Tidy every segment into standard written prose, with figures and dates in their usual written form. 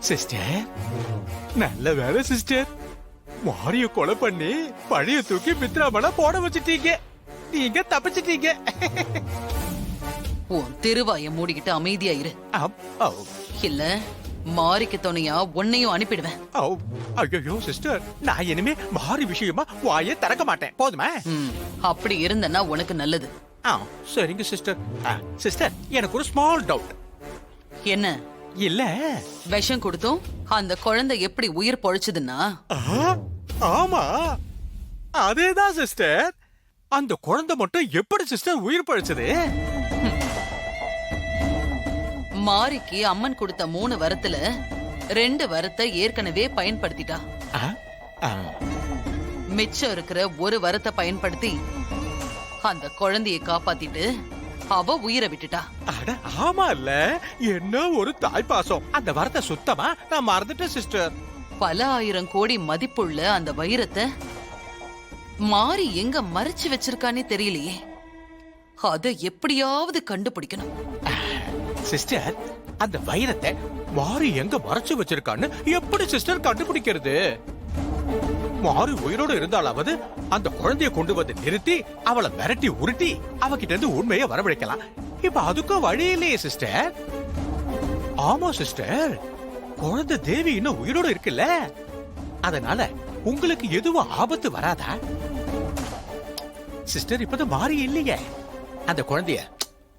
Sister, நல்ல வேலை sister. மாரிய கொலை பண்ணி பழைய தூக்கி மித்ராமல போட வச்சிட்டீங்க. நீங்க தப்பிச்சிட்டீங்க. உன் திருவாய மூடிக்கிட்டு அமைதியா இரு. இல்ல மாரிக்கு துணையா உன்னையும் அனுப்பிடுவேன். ஐயோ சிஸ்டர், நான் இனிமே மாறி விஷயமா வாயை திறக்க மாட்டேன். போதுமா? அப்படி இருந்தனா உனக்கு நல்லது. சரிங்க சிஸ்டர். சிஸ்டர், எனக்கு ஒரு ஸ்மால் டவுட். என்ன? இல்ல, விஷம் கொடுத்தும் அந்த குழந்தை எப்படி உயிர் பொழைச்சதுன்னா? ஆமா, அதேதான் சிஸ்டர். அந்த குழந்தை மட்டும் எப்படி சிஸ்டர் உயிர் பழைச்சது? மாரிக்கு அம்மன் கொடுத்த 3 வரத்துல 2 வரத்தை ஏற்கனவே பயன்படுத்திட்டா. மிச்சம் இருக்கிற 1 வரத்தை பயன்படுத்தி அந்த குழந்தையை காப்பாத்திட்டு அவ உயிரை விட்டுட்டா. ஆமா இல்ல, என்ன ஒரு தாய்ப்பாசம். அந்த வரத்தை சுத்தமா நான் மறந்துட்டேன் சிஸ்டர். பல 1000 கோடி மதிப்புள்ள அந்த வைரத்தை மாறி எங்க மறைச்சு வச்சிருக்கானே தெரியலையே. அத எப்படியாவது கண்டுபிடிக்கணும். சிஸ்டர், அந்த வைரத்தை மாறி எங்க மறைச்சு வச்சிருக்கான்னு எப்படி சிஸ்டர் கண்டுபிடிக்கிறது? மாறி உயிரோடு இருந்தாலாவது அந்த குழந்தைய கொண்டு வந்து நிறுத்தி அவளை மிரட்டி உருட்டி அவகிட்ட இருந்து உண்மையை வரவழைக்கலாம். இப்ப அதுக்கும் வழி இல்லையே சிஸ்டர். ஆமா சிஸ்டர், குழந்தை தேவி இன்னும் உயிரோடு இருக்குல்ல, அதனால உங்களுக்கு எதுவும் ஆபத்து வராதா சிஸ்டர்? இப்பதான் மாறி இல்லையே, அந்த குழந்தைய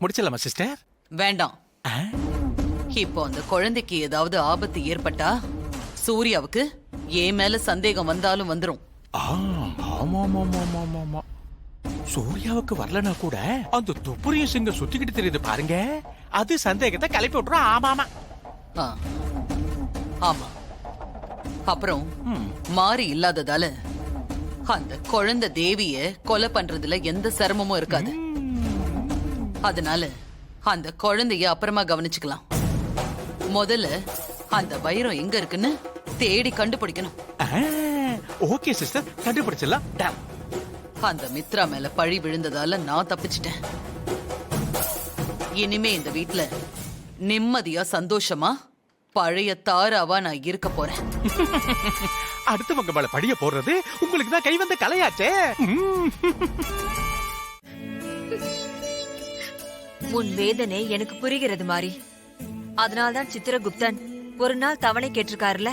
முடிச்சலாமா சிஸ்டர்? வேண்டாம். இப்போ அந்த குழந்தைக்கு ஏதாவது ஆபத்து ஏற்பட்டா சூர்யாவுக்கு ஏன் மேல சந்தேகம் வந்தாலும் வந்துரும். சூர்யாவுக்கு வரலனா கூட அந்த துப்புரிய சிங்க சுத்திக்கிட்டு தெரியுது பாருங்க, அது சந்தேகத்தை கிளப்பி விட்டுரும். ஆமாமா. ஆமா. அப்புறம் மாறி இல்லாததால அந்த குழந்தை தேவிய கொலை பண்றதுல எந்த சிரமமும் இருக்காது. அதனால அந்த குழந்தைய அப்புறமா கவனிச்சுக்கலாம். முதல்ல அந்த வைரம் எங்க இருக்குன்னு தேடி கண்டுபிடிக்கணும். ஓகே சிஸ்டர், கண்டுபிடிச்சலாம். அந்த மித்ரா மேல பழி விழுந்ததால நான் தப்பிச்சிட்டேன். இனிமே இந்த வீட்ல நிம்மதியா சந்தோஷமா பழைய தாராவா நான் இருக்க போறேன். அடுத்தவங்க மேல பழிய போடுறது உங்களுக்கு தான் கை வந்த கலையாச்சே. உன் வேதனை எனக்கு புரிகிறது மாறி. அதனால்தான் சித்திரகுப்தன் ஒரு நாள் தவணை கேட்டிருக்காருல.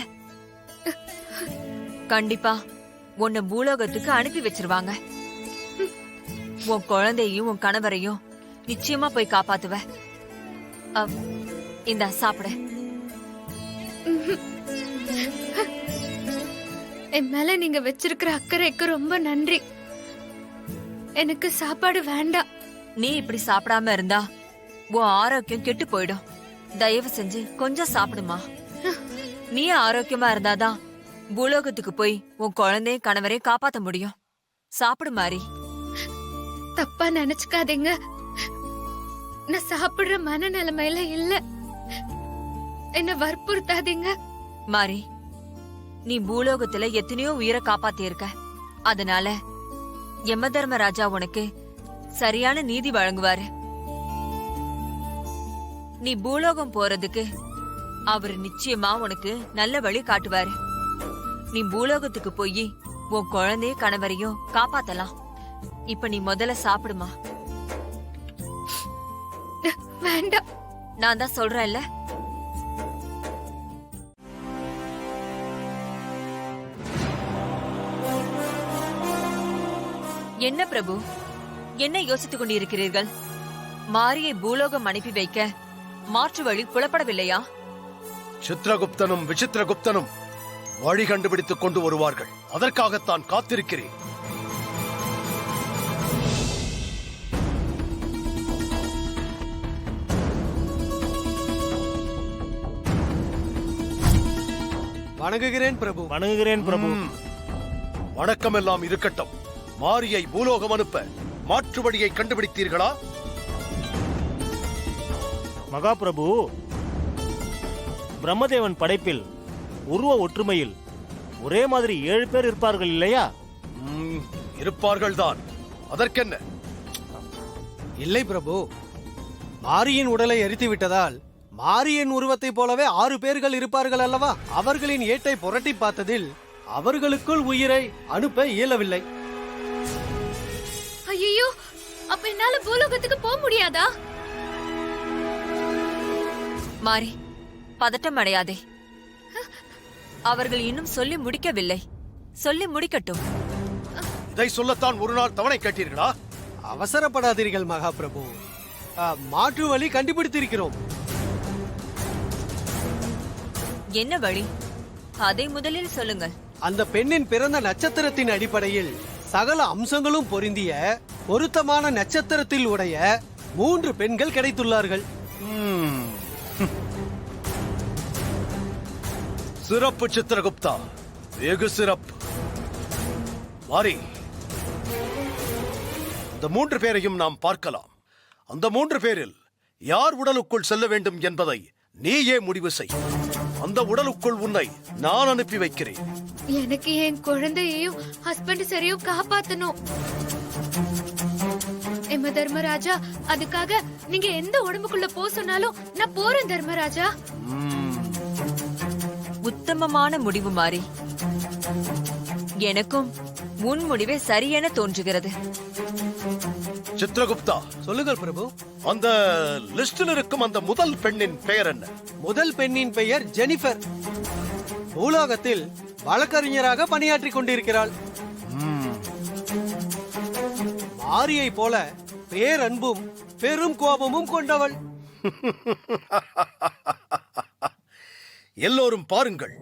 கண்டிப்பா உன்னை பூலோகத்துக்கு அனுப்பி வச்சிருவாங்க. உன் குழந்தையும் உன் கணவரையும் நிச்சயமா போய் காப்பாத்துவ. இந்த சாப்பிட. என் மேல நீங்க வச்சிருக்கிற அக்கறைக்கு ரொம்ப நன்றி. எனக்கு சாப்பாடு வேண்டாம். நீ இப்படி சாப்பிடாம இருந்தா உன் ஆரோக்கியம் கெட்டு போயிடும். தயவு செஞ்சு கொஞ்சம் சாப்பிடுமா. நீ ஆரோக்கியமா இருந்தாதான் பூலோகத்துக்கு போய் உன் குழந்தைய கணவரை காப்பாத்த முடியும். சாப்பிடு மாறி. தப்பா நினைச்சுக்காதீங்க, நான் சாப்பிடுற மனநிலைமையில இல்ல. என்ன வற்புறுத்தாதீங்க. மாறி, நீ பூலோகத்துல எத்தனையோ உயிரை காப்பாத்தி இருக்க. அதனால யம தர்மராஜா உனக்கு சரியான நீதி வழங்குவாரு. நீ பூலோகம் போறதுக்கு அவரு நிச்சயமா உனக்கு நல்ல வழி காட்டுவாரு. நீ பூலோகத்துக்கு போய் உன் குழந்தைய கணவரையும் காப்பாத்தலாம். இப்ப நீ முதல்ல சாப்பிடுமா. வேண்டாம். நான் தான் சொல்றேன்ல. என்ன பிரபு, என்ன யோசித்துக் கொண்டிருக்கிறீர்கள்? மாரியை பூலோகம் அனுப்பி வைக்க மாற்று வழி புலப்படவில்லையா? சித்திரகுப்தனும் விசித்திரகுப்தனும் வழி கண்டுபிடித்துக் கொண்டு வருவார்கள். அதற்காகத்தான் காத்திருக்கிறேன். வணங்குகிறேன் பிரபு. வணங்குகிறேன் பிரபு. வணக்கம் எல்லாம் இருக்கட்டும். மாரியை பூலோகம் அனுப்ப மாற்று வழியை கண்டுபிடித்தீர்களா? மகாபிரபு, பிரம்மதேவன் படைப்பில் உருவ ஒற்றுமையில் ஒரே மாதிரி 7 பேர் இருப்பார்கள் இல்லையா? இருப்பார்கள் தான். அதற்கென்ன? இல்லை பிரபு, மாரியின் உடலை எரித்து விட்டதால் மாரியின் உருவத்தைப் போலவே 6 பேர்கள் இருப்பார்கள் அல்லவா? அவர்களின் ஏட்டை புரட்டி பார்த்ததில் அவர்களுக்குள் உயிரை அனுப்ப இயலவில்லை. ஐயோ, அப்ப என்னால பூலோகத்துக்கு போக முடியாதா? மாறி, பதட்டம் அடையாதே. அவர்கள் இன்னும் சொல்லி முடிக்கவில்லை. சொல்லி முடிக்கட்டும். இதை சொல்லத்தான் ஒரு நாள் தவணை கேட்டீர்களா? அவசரப்படாதீர்கள் மகாபிரபு. மாற்று வழி கண்டுபிடித்திருக்கிறோம். என்ன வழி? அதை முதலில் சொல்லுங்கள். அந்த பெண்ணின் பிறந்த நட்சத்திரத்தின் அடிப்படையில் சகல அம்சங்களும் பொருந்திய பொருத்தமான நட்சத்திரத்தில் உடைய 3 பெண்கள் கிடைத்துள்ளார்கள். சிறப்பு சித்திரகுப்தா, வெகு சிறப்பு. மாரி, அந்த 3 பேரையும் நாம் பார்க்கலாம். அந்த 3 பேரில் யார் உடலுக்குள் செல்ல வேண்டும் என்பதை நீயே முடிவு செய். அந்த உடலுக்குள் உன்னை நான் அனுப்பி வைக்கிறேன். எனக்கு என் குழந்தையையும் ஹஸ்பண்ட் சரியும் காப்பாத்தணும். எம்ம தர்மராஜா, அதுக்காக நீங்க எந்த உடம்புக்குள்ள போ சொன்னாலும் நான் போறேன் தர்மராஜா. உத்தமமான முடிவு மாறி. எனக்கும் உன் முடிவே சரியென தோன்றுகிறது. சித்திரகுப்தா, சொல்லுங்கள் பிரபு. அந்த லிஸ்டில் இருக்கும் அந்த முதல் பெண்ணின் பெயர் என்ன? முதல் பெண்ணின் பெயர் ஜெனிஃபர். பூலோகத்தில் வழக்கறிஞராக பணியாற்றிக் கொண்டிருக்கிறாள். மாரியை போல பேரன்பும் பெரும் கோபமும் கொண்டவள். எல்லோரும் பாருங்கள்,